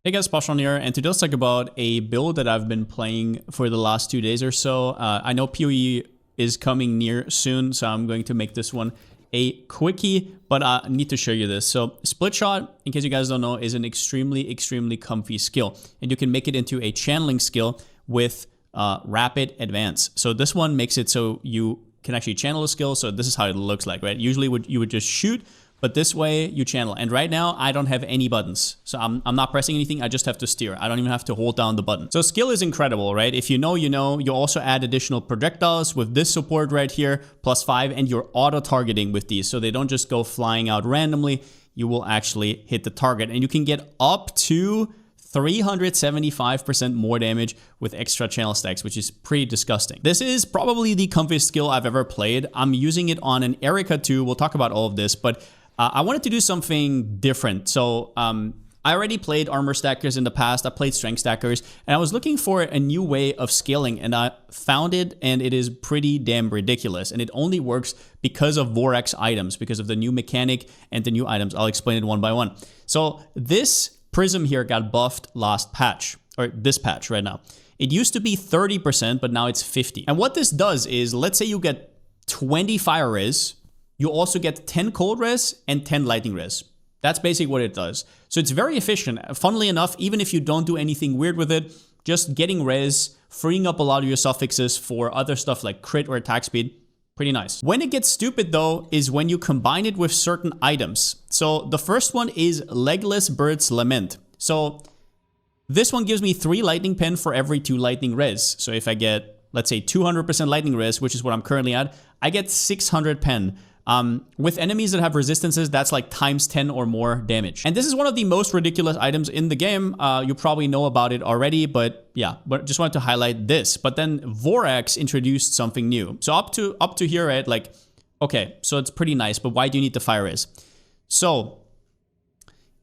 Hey guys, Palsteron here, and today let's talk about a build that I've been playing for the last 2 days or so. I know PoE is coming near soon, so I'm going to make this one a quickie, but I need to show you this. So Split Shot, in case you guys don't know, is an extremely comfy skill, and you can make it into a channeling skill with Rapid Advance. So this one makes it so you can actually channel a skill, so this is how it looks like, right? Usually you would just shoot, but this way you channel. And right now I don't have any buttons. So I'm not pressing anything. I just have to steer. I don't even have to hold down the button. So skill is incredible, right? If you know, you know. You also add additional projectiles with this support right here, +5, and you're auto targeting with these. So they don't just go flying out randomly. You will actually hit the target, and you can get up to 375% more damage with extra channel stacks, which is pretty disgusting. This is probably the comfiest skill I've ever played. I'm using it on an Erika2. We'll talk about all of this, but I wanted to do something different. So I already played armor stackers in the past. I played strength stackers, and I was looking for a new way of scaling, and I found it, and it is pretty damn ridiculous. And it only works because of Vorax items, because of the new mechanic and the new items. I'll explain it one by one. So this prism here got buffed last patch, or this patch right now. It used to be 30%, but now it's 50. And what this does is, let's say you get 20 fire res, you also get 10 cold res and 10 lightning res. That's basically what it does. So it's very efficient. Funnily enough, even if you don't do anything weird with it, just getting res, freeing up a lot of your suffixes for other stuff like crit or attack speed, pretty nice. When it gets stupid though, is when you combine it with certain items. So the first one is Legless Bird's Lament. So this one gives me 3 lightning pen for every 2 lightning res. So if I get, let's say 200% lightning res, which is what I'm currently at, I get 600 pen. With enemies that have resistances, that's like ×10 or more damage. And this is one of the most ridiculous items in the game. You probably know about it already, but yeah, but just wanted to highlight this. But then Vorax introduced something new. So up to here, right? Like, okay, so it's pretty nice, but why do you need the fire res? So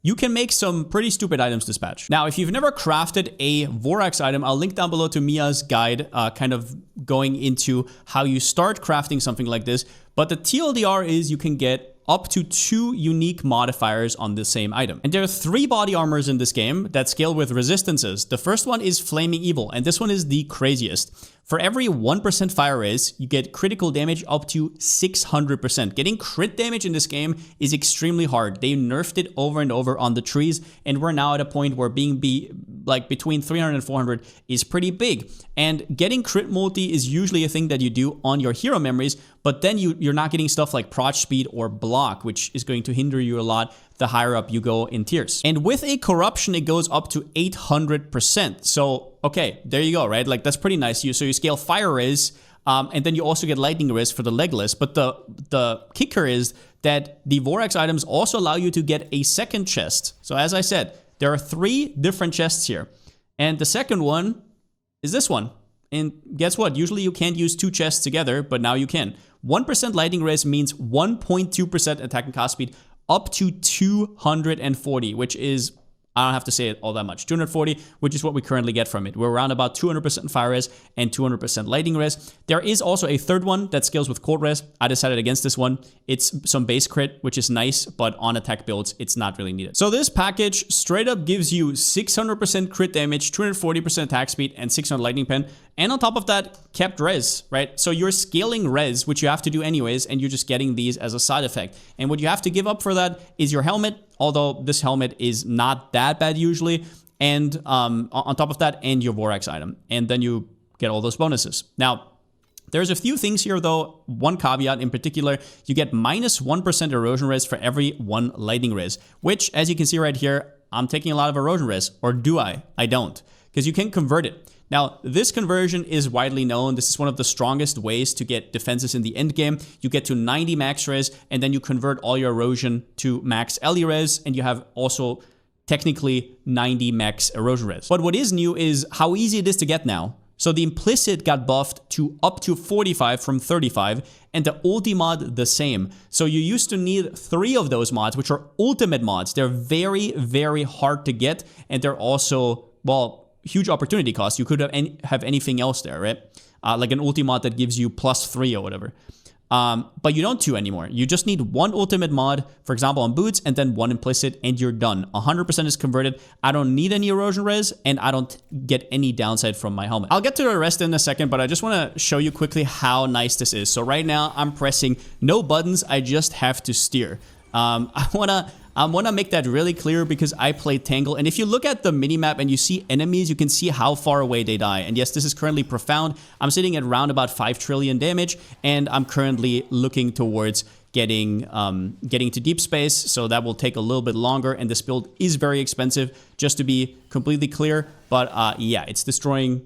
you can make some pretty stupid items this patch. Now, if you've never crafted a Vorax item, I'll link down below to Mia's guide, kind of going into how you start crafting something like this. But the TLDR is you can get up to 2 unique modifiers on the same item. And there are 3 body armors in this game that scale with resistances. The first one is Flaming Evil, and this one is the craziest. For every 1% fire res, you get critical damage up to 600%. Getting crit damage in this game is extremely hard. They nerfed it over and over on the trees, and we're now at a point where being like between 300 and 400 is pretty big. And getting crit multi is usually a thing that you do on your hero memories, but then you're not getting stuff like proc speed or block, which is going to hinder you a lot the higher up you go in tiers. And with a corruption, it goes up to 800%. So, okay, there you go, right? Like, that's pretty nice. So you scale fire res, and then you also get lightning res for the legless. But the kicker is that the Vorax items also allow you to get a second chest. So as I said, there are 3 different chests here. And the second one is this one. And guess what? Usually you can't use 2 chests together, but now you can. 1% lightning res means 1.2% attack and cast speed up to 240, which is, I don't have to say it all that much, 240, which is what we currently get from it. We're around about 200% fire res and 200% lightning res. There is also a third one that scales with cold res. I decided against this one. It's some base crit, which is nice, but on attack builds, it's not really needed. So this package straight up gives you 600% crit damage, 240% attack speed, and 600 lightning pen. And on top of that, kept res, right? So you're scaling res, which you have to do anyways, and you're just getting these as a side effect. And what you have to give up for that is your helmet, although this helmet is not that bad usually. And on top of that, and your Vorax item. And then you get all those bonuses. Now, there's a few things here though. One caveat in particular, you get -1% erosion res for every 1 lightning res, which, as you can see right here, I'm taking a lot of erosion res. Or do I? I don't, because you can convert it. Now, this conversion is widely known. This is one of the strongest ways to get defenses in the endgame. You get to 90 max res, and then you convert all your erosion to max Ellie res, and you have also technically 90 max erosion res. But what is new is how easy it is to get now. So the implicit got buffed to up to 45 from 35, and the ulti mod the same. So you used to need 3 of those mods, which are ultimate mods. They're very hard to get, and they're also, well, huge opportunity cost. You could have anything else there, right? Like an ulti mod that gives you +3 or whatever. but you don't 2 anymore. You just need 1 ultimate mod, for example, on boots, and then 1 implicit, and you're done. 100% is converted. I don't need any erosion res, and I don't get any downside from my helmet. I'll get to the rest in a second, but I just want to show you quickly how nice this is. So right now, I'm pressing no buttons. I just have to steer. I wanna make that really clear because I play Tangle, and if you look at the minimap and you see enemies, you can see how far away they die. And yes, this is currently profound. I'm sitting at around about 5 trillion damage, and I'm currently looking towards getting to deep space, so that will take a little bit longer, and this build is very expensive, just to be completely clear. But yeah, it's destroying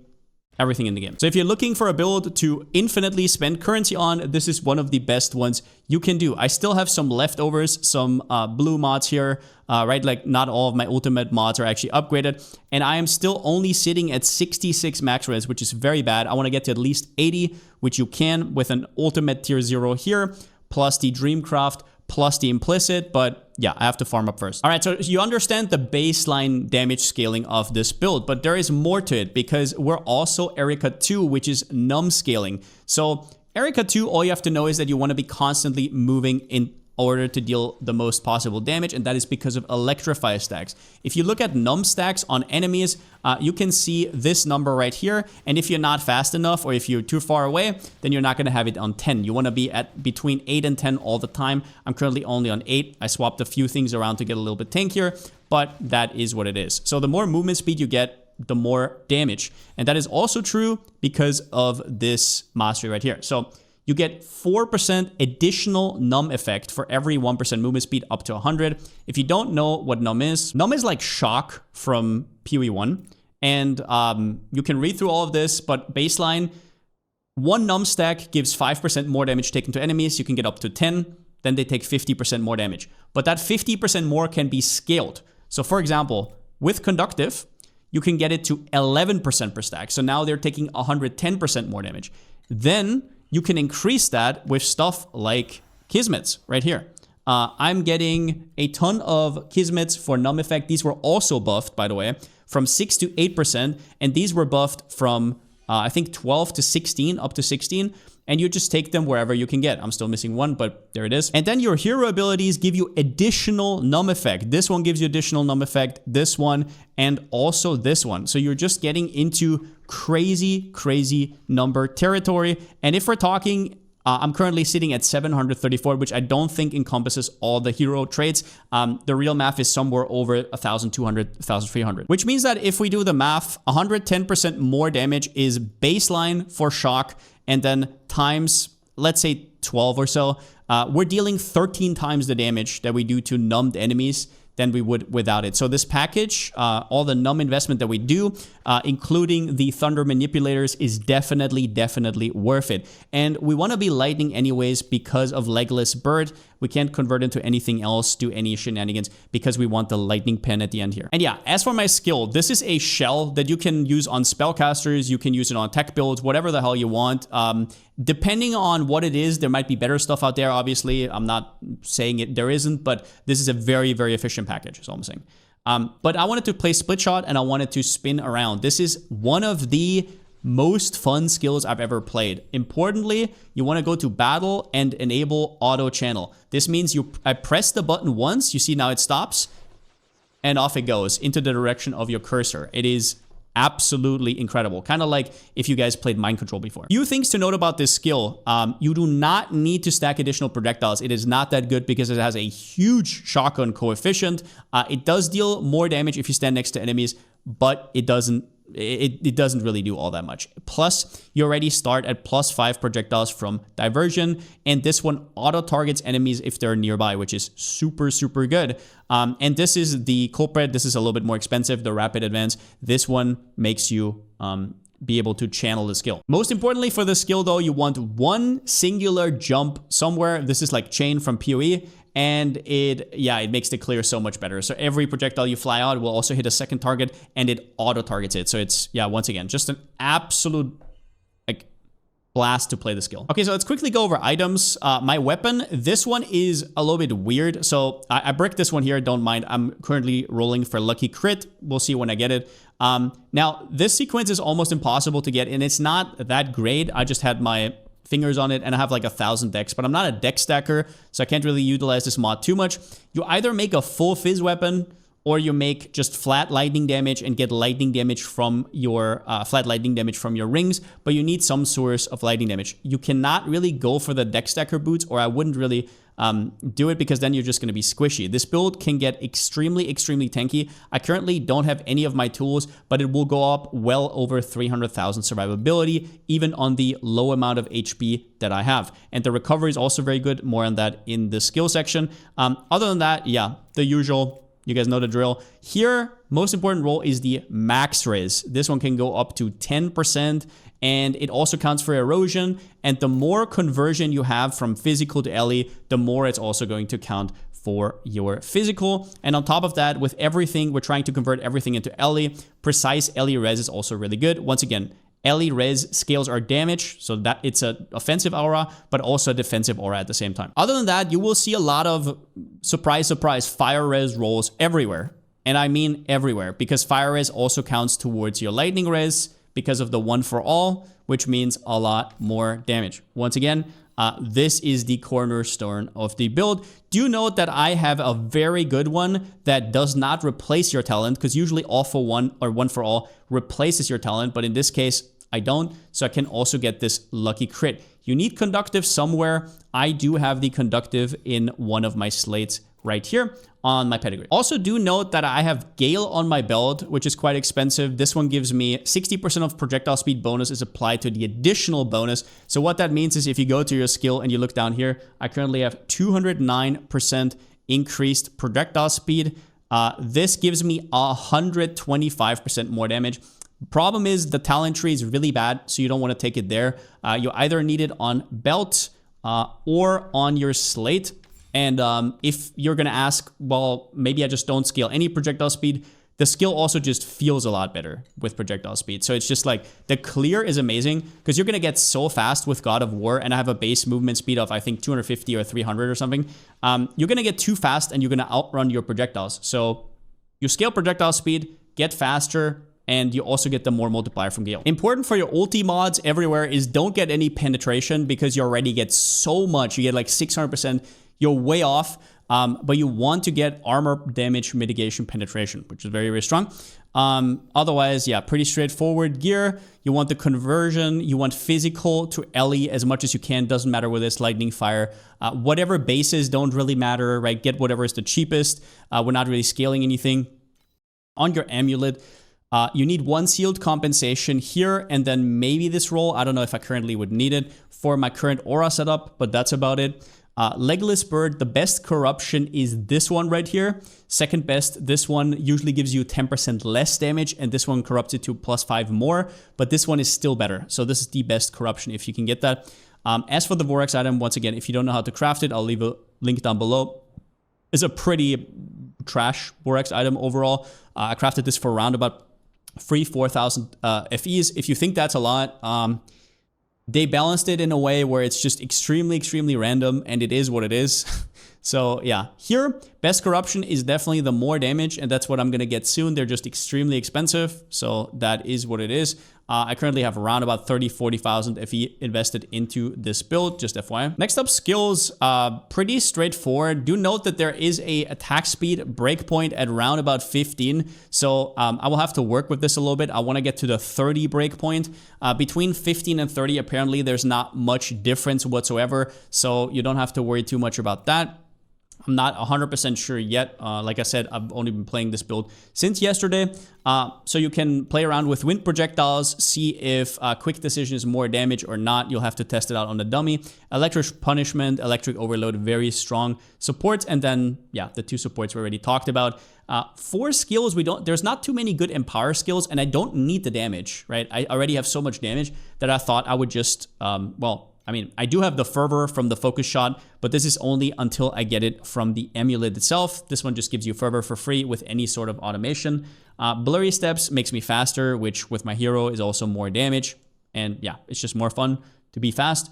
everything in the game. So if you're looking for a build to infinitely spend currency on, this is one of the best ones you can do. I still have some leftovers, some blue mods here, right? Like not all of my ultimate mods are actually upgraded, and I am still only sitting at 66 max res, which is very bad. I want to get to at least 80, which you can with an ultimate tier 0 here, plus the Dreamcraft, plus the implicit, but yeah, I have to farm up first. All right, so you understand the baseline damage scaling of this build, but there is more to it because we're also Erika2, which is Numb scaling. So Erika2, all you have to know is that you want to be constantly moving in order to deal the most possible damage, and that is because of Electrify stacks. If you look at Numb stacks on enemies, you can see this number right here, and if you're not fast enough or if you're too far away, then you're not going to have it on 10. You want to be at between 8 and 10 all the time. I'm currently only on 8. I swapped a few things around to get a little bit tankier, but that is what it is. So the more movement speed you get, the more damage, and that is also true because of this mastery right here. So you get 4% additional Numb effect for every 1% movement speed up to 100. If you don't know what Numb is like Shock from PoE1. And you can read through all of this, but baseline, 1 Numb stack gives 5% more damage taken to enemies. You can get up to 10, then they take 50% more damage. But that 50% more can be scaled. So for example, with Conductive, you can get it to 11% per stack. So now they're taking 110% more damage. Then you can increase that with stuff like Kismets right here. I'm getting a ton of Kismets for Numb effect. These were also buffed, by the way, from 6 to 8%. And these were buffed from, I think, 12 to 16, up to 16. And you just take them wherever you can get. I'm still missing one, but there it is. And then your hero abilities give you additional Numb effect. This one gives you additional Numb effect, this one, and also this one. So you're just getting into crazy number territory. And if we're talking, I'm currently sitting at 734, which I don't think encompasses all the hero traits. The real math is somewhere over 1,200, 1,300, which means that if we do the math, 110% more damage is baseline for Shock, and then times, let's say 12 or so, we're dealing 13 times the damage that we do to numbed enemies than we would without it. So this package, all the Numb investment that we do, including the Thunder Manipulators, is definitely worth it. And we want to be Lightning anyways because of Legless Bird. We can't convert into anything else, do any shenanigans, because we want the Lightning Pen at the end here. And yeah, as for my skill, this is a shell that you can use on spellcasters, you can use it on tech builds, whatever the hell you want. Depending on what it is, there might be better stuff out there, obviously. I'm not saying there isn't, but this is a very efficient package, is all I'm saying. But I wanted to play Split Shot, and I wanted to spin around. This is one of the most fun skills I've ever played. Importantly, you want to go to battle and enable auto channel. This means I press the button once, you see now it stops, and off it goes into the direction of your cursor. It is absolutely incredible. Kind of like if you guys played Mind Control before. Few things to note about this skill. You do not need to stack additional projectiles. It is not that good because it has a huge shotgun coefficient. It does deal more damage if you stand next to enemies, but it doesn't really do all that much. Plus, you already start at +5 projectiles from diversion, and this one auto targets enemies if they're nearby, which is super good. And this is the culprit. This is a little bit more expensive, the rapid advance. This one makes you be able to channel the skill. Most importantly for the skill though, you want one singular jump somewhere. This is like Chain from PoE. And it makes the clear so much better. So every projectile you fly out will also hit a second target, and it auto targets it. So it's, once again, just an absolute blast to play the skill. Okay, so let's quickly go over items. My weapon, this one is a little bit weird. So I bricked this one here, don't mind. I'm currently rolling for Lucky Crit. We'll see when I get it. Now, this sequence is almost impossible to get, and it's not that great. I just had my fingers on it, and I have like 1,000 dex, but I'm not a dex stacker, so I can't really utilize this mod too much. You either make a full fizz weapon, or you make just flat lightning damage and get lightning damage from your flat lightning damage from your rings, but you need some source of lightning damage. You cannot really go for the dex stacker boots, or I wouldn't really do it, because then you're just going to be squishy. This build can get extremely tanky. I currently don't have any of my tools, but it will go up well over 300,000 survivability, even on the low amount of HP that I have. And the recovery is also very good. More on that in the skill section. Other than that, yeah, the usual. You guys know the drill. Here, most important role is the max res. This one can go up to 10%, and it also counts for erosion. And the more conversion you have from physical to LE, the more it's also going to count for your physical. And on top of that, with everything, we're trying to convert everything into LE. Precise LE res is also really good. Once again, LE res scales our damage, so that it's an offensive aura, but also a defensive aura at the same time. Other than that, you will see a lot of, surprise, surprise, fire res rolls everywhere. And I mean everywhere, because fire res also counts towards your lightning res because of the one for all, which means a lot more damage. Once again, this is the cornerstone of the build. Do note that I have a very good one that does not replace your talent, because usually all for one or one for all replaces your talent, but in this case, I don't, so I can also get this lucky crit. You need conductive somewhere. I do have the conductive in one of my slates right here on my pedigree. Also do note that I have Gale on my belt, which is quite expensive. This one gives me 60% of projectile speed bonus is applied to the additional bonus. So what that means is if you go to your skill and you look down here, I currently have 209% increased projectile speed. This gives me 125% more damage. Problem is the talent tree is really bad, so you don't want to take it there. You either need it on belt or on your slate. And if you're going to ask, well, maybe I just don't scale any projectile speed, the skill also just feels a lot better with projectile speed. So it's just like the clear is amazing because you're going to get so fast with God of War, and I have a base movement speed of, I think, 250 or 300 or something. You're going to get too fast and you're going to outrun your projectiles. So you scale projectile speed, get faster, and you also get the more multiplier from Gale. Important for your ulti mods everywhere is don't get any penetration because you already get so much. You get like 600%. You're way off, but you want to get armor damage mitigation penetration, which is very, very strong. Otherwise, yeah, pretty straightforward gear. You want the conversion. You want physical to LE as much as you can. Doesn't matter whether it's lightning, fire. Whatever bases don't really matter, right? Get whatever is the cheapest. We're not really scaling anything. On your amulet, you need one sealed compensation here, and then maybe this roll. I don't know if I currently would need it for my current aura setup, but that's about it. Legless Bird, the best corruption is this one right here. Second best, this one usually gives you 10% less damage, and this one corrupts it to +5 more, but this one is still better. So this is the best corruption if you can get that. As for the Vorax item, once again, if you don't know how to craft it, I'll leave a link down below. It's a pretty trash Vorax item overall. I crafted this for around about 4,000 FEs. If you think that's a lot, they balanced it in a way where it's just extremely random, and it is what it is. So yeah, here, best corruption is definitely the more damage, and that's what I'm gonna get soon. They're just extremely expensive, so that is what it is. I currently have around about 40,000 FE invested into this build, just FYI. Next up, skills, pretty straightforward. Do note that there is a attack speed breakpoint at around about 15, so I will have to work with this a little bit. I want to get to the 30 breakpoint. Between 15 and 30, apparently there's not much difference whatsoever, so you don't have to worry too much about that. I'm not 100% sure yet. Like I said, I've only been playing this build since yesterday. So you can play around with wind projectiles, see if quick decision is more damage or not. You'll have to test it out on the dummy. Electric punishment, electric overload, very strong supports. And then, yeah, the two supports we already talked about. For skills, there's not too many good empower skills, and I don't need the damage, right? I already have so much damage that I thought I would just, I mean, I do have the fervor from the focus shot, but this is only until I get it from the amulet itself. This one just gives you fervor for free with any sort of automation. Blurry steps makes me faster, which with my hero is also more damage. And yeah, it's just more fun to be fast.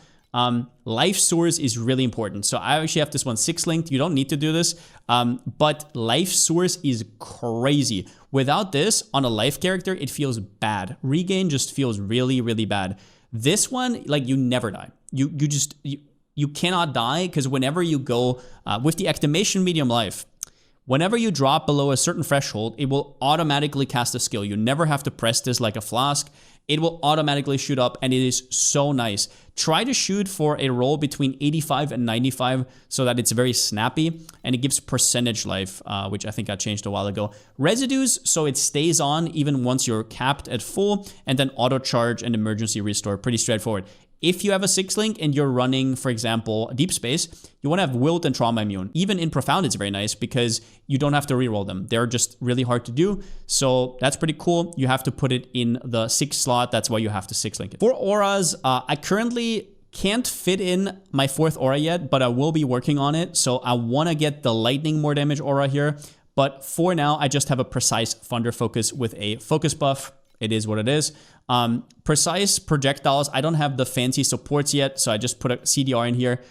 Life source is really important. So I actually have this one 6-linked. You don't need to do this, but life source is crazy. Without this on a life character, it feels bad. Regain just feels really bad. This one, like, you never die. you cannot die, because whenever you go with the activation medium life, whenever you drop below a certain threshold, it will automatically cast a skill. You never have to press this like a flask. It will automatically shoot up, and it is so nice. Try to shoot for a roll between 85 and 95 so that it's very snappy, and it gives percentage life, which I think I changed a while ago. Residues, so it stays on even once you're capped at full, and then auto charge and emergency restore. Pretty straightforward. If you have a 6-link and you're running, for example, Deep Space, you want to have Wilt and Trauma Immune. Even in Profound, it's very nice because you don't have to reroll them. They're just really hard to do. So that's pretty cool. You have to put it in the 6 slot. That's why you have to 6-link it. For auras, I currently can't fit in my 4th aura yet, but I will be working on it. So I want to get the Lightning more damage aura here. But for now, I just have a Precise Thunder Focus with a focus buff. It is what it is. Precise projectiles, I don't have the fancy supports yet, so I just put a CDR in here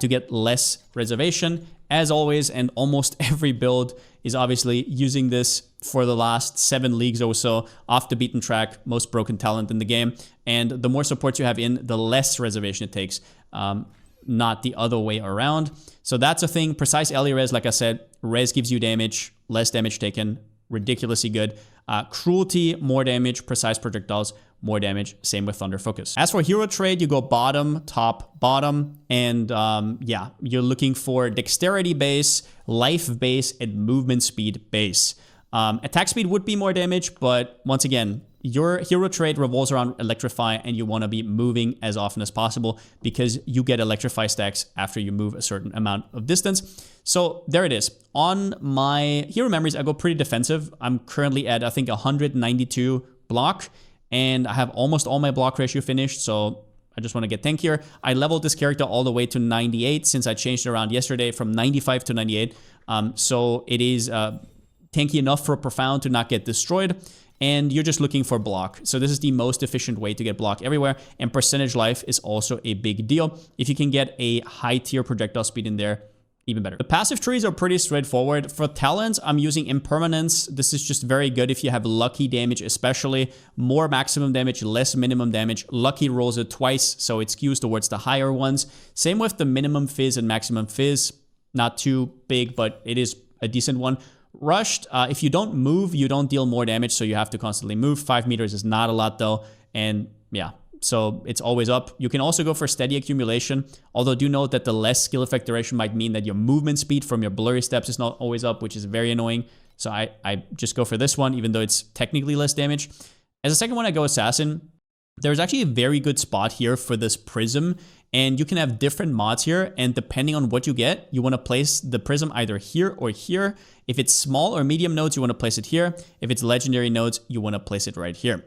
to get less reservation. As always, and almost every build is obviously using this for the last 7 leagues or so, off the beaten track, most broken talent in the game. And the more supports you have in, the less reservation it takes, not the other way around. So that's a thing. Precise LE res, like I said, res gives you damage, less damage taken, ridiculously good. Cruelty, more damage. Precise projectiles, more damage. Same with Thunder Focus. As for hero trade, you go bottom, top, bottom. And yeah, you're looking for dexterity base, life base, and movement speed base. Attack speed would be more damage, but once again, your hero trade revolves around Electrify, and you want to be moving as often as possible because you get Electrify stacks after you move a certain amount of distance. So there it is. On my hero memories, I go pretty defensive. I'm currently at, I think, 192 block, and I have almost all my block ratio finished, so I just want to get tankier. I leveled this character all the way to 98 since I changed it around yesterday from 95 to 98. So it is tanky enough for a Profound to not get destroyed. And you're just looking for block. So this is the most efficient way to get block everywhere. And percentage life is also a big deal. If you can get a high tier projectile speed in there, even better. The passive trees are pretty straightforward. For talents, I'm using Impermanence. This is just very good if you have lucky damage, especially more maximum damage, less minimum damage. Lucky rolls it twice, so it skews towards the higher ones. Same with the minimum fizz and maximum fizz. Not too big, but it is a decent one. Rushed, if you don't move, you don't deal more damage, so you have to constantly move. 5 meters is not a lot though, and yeah, so it's always up. You can also go for steady accumulation, although do note that the less skill effect duration might mean that your movement speed from your blurry steps is not always up, which is very annoying. So I just go for this one, even though it's technically less damage. As a second one, I go Assassin. There's actually a very good spot here for this Prism, and you can have different mods here, and depending on what you get, you want to place the Prism either here or here. If it's small or medium nodes, you want to place it here. If it's legendary nodes, you want to place it right here.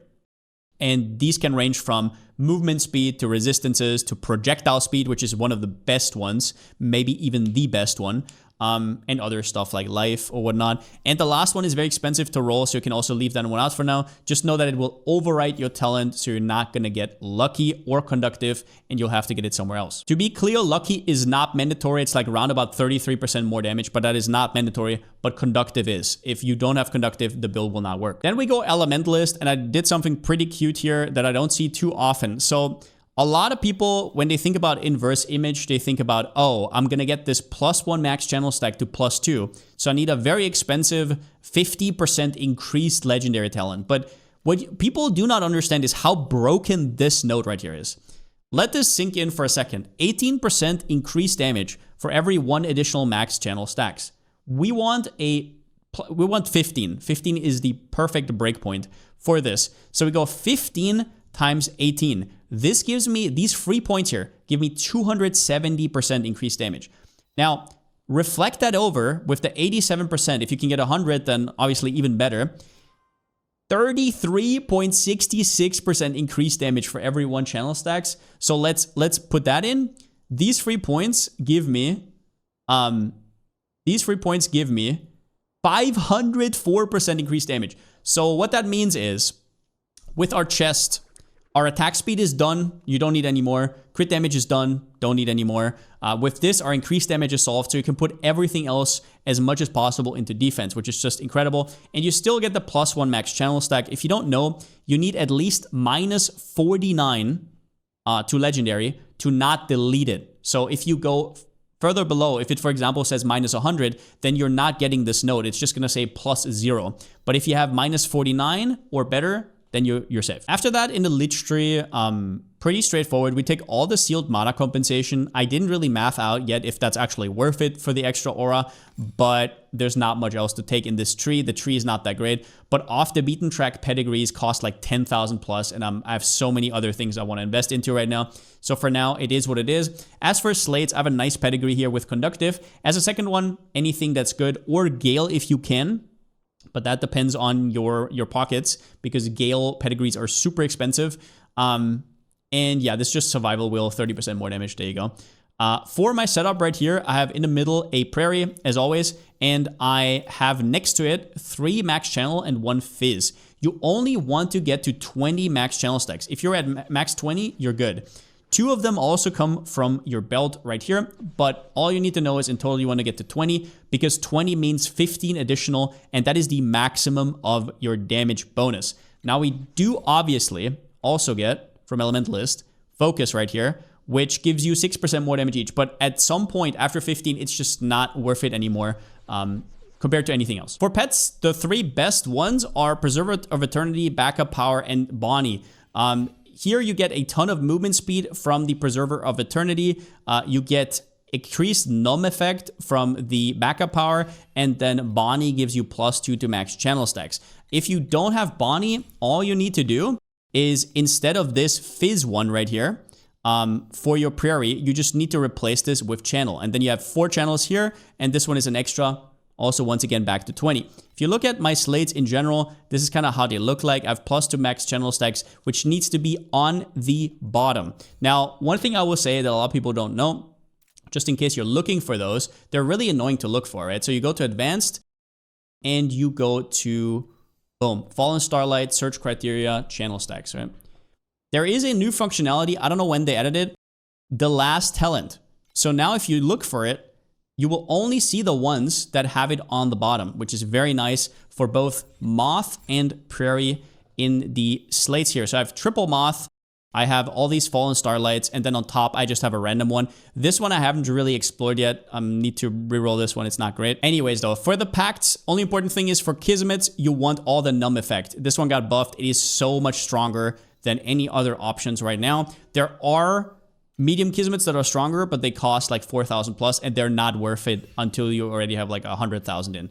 And these can range from movement speed to resistances to projectile speed, which is one of the best ones, maybe even the best one. And other stuff like life or whatnot. And the last one is very expensive to roll, so you can also leave that one out for now. Just know that it will overwrite your talent, so you're not going to get lucky or conductive, and you'll have to get it somewhere else. To be clear, lucky is not mandatory. It's like around about 33% more damage, but that is not mandatory, but conductive is. If you don't have conductive, the build will not work. Then we go Elementalist, and I did something pretty cute here that I don't see too often. So a lot of people, when they think about inverse image, they think about, oh, I'm going to get this +1 max channel stack to +2. So I need a very expensive 50% increased legendary talent. But what people do not understand is how broken this node right here is. Let this sink in for a second. 18% increased damage for every 1 additional max channel stacks. We want 15. 15 is the perfect breakpoint for this. So we go 15 times 18. This gives me, these free points here, give me 270% increased damage. Now, reflect that over with the 87%. If you can get 100, then obviously even better. 33.66% increased damage for every 1 channel stacks. So let's put that in. These free points give me, 504% increased damage. So what that means is, with our chest, our attack speed is done. You don't need any more. Crit damage is done. Don't need any more. With this, our increased damage is solved, so you can put everything else as much as possible into defense, which is just incredible. And you still get the +1 max channel stack. If you don't know, you need at least -49 to legendary to not delete it. So if you go further below, if it, for example, says minus 100, then you're not getting this note. It's just going to say plus 0. But if you have minus 49 or better, then you're safe. After that, in the Lich tree, pretty straightforward. We take all the sealed mana compensation. I didn't really math out yet if that's actually worth it for the extra aura, but there's not much else to take in this tree. The tree is not that great, but off the beaten track pedigrees cost like 10,000 plus, and I have so many other things I want to invest into right now. So for now, it is what it is. As for slates, I have a nice pedigree here with conductive. As a second one, anything that's good, or Gale if you can. But that depends on your pockets, because Gale pedigrees are super expensive. And yeah, this is just survival will, 30% more damage. There you go. For my setup right here, I have in the middle a Prairie, as always, and I have next to it 3 max channel and 1 fizz. You only want to get to 20 max channel stacks. If you're at max 20, you're good. 2 of them also come from your belt right here, but all you need to know is in total you want to get to 20, because 20 means 15 additional, and that is the maximum of your damage bonus. Now we do obviously also get from Elementalist Focus right here, which gives you 6% more damage each, but at some point after 15, it's just not worth it anymore compared to anything else. For pets, the 3 best ones are Preserver of Eternity, Backup Power, and Bonnie. Here you get a ton of movement speed from the Preserver of Eternity. You get increased Numb effect from the Backup Power, and then Bonnie gives you +2 to max channel stacks. If you don't have Bonnie, all you need to do is, instead of this Fizz one right here, for your Prairie, you just need to replace this with channel. And then you have 4 channels here, and this one is an extra. Also, once again, back to 20. If you look at my slates in general, this is kind of how they look like. I have +2 max channel stacks, which needs to be on the bottom. Now, one thing I will say that a lot of people don't know, just in case you're looking for those, they're really annoying to look for, right? So you go to Advanced, and you go to, boom, Fallen Starlight, Search Criteria, Channel Stacks, right? There is a new functionality, I don't know when they added it, the Last Talent. So now if you look for it, you will only see the ones that have it on the bottom, which is very nice for both Moth and Prairie in the slates here. So I have triple Moth, I have all these Fallen Starlights, and then on top, I just have a random one. This one I haven't really explored yet. I need to reroll this one. It's not great. Anyways, though, for the pacts, only important thing is for Kismets, you want all the Numb effect. This one got buffed. It is so much stronger than any other options right now. There are medium Kismets that are stronger, but they cost like 4,000 plus, and they're not worth it until you already have like 100,000 in.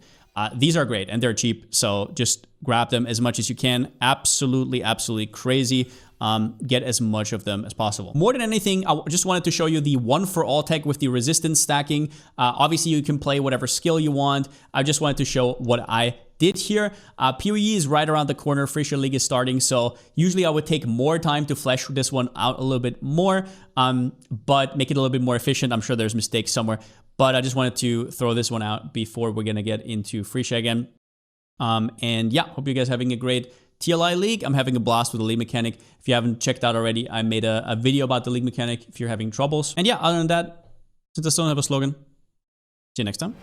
These are great, and they're cheap, so just grab them as much as you can. Absolutely, absolutely crazy. Get as much of them as possible. More than anything, I just wanted to show you the one for all tech with the resistance stacking. Obviously, you can play whatever skill you want. I just wanted to show what I did here. PoE is right around the corner. Free League is starting, so usually I would take more time to flesh this one out a little bit more, but make it a little bit more efficient. I'm sure there's mistakes somewhere, but I just wanted to throw this one out before we're gonna get into Free again. And yeah, hope you guys are having a great TLI League. I'm having a blast with the league mechanic. If you haven't checked out already, I made a video about the league mechanic if you're having troubles. And yeah, other than that, since I still don't have a slogan, see you next time.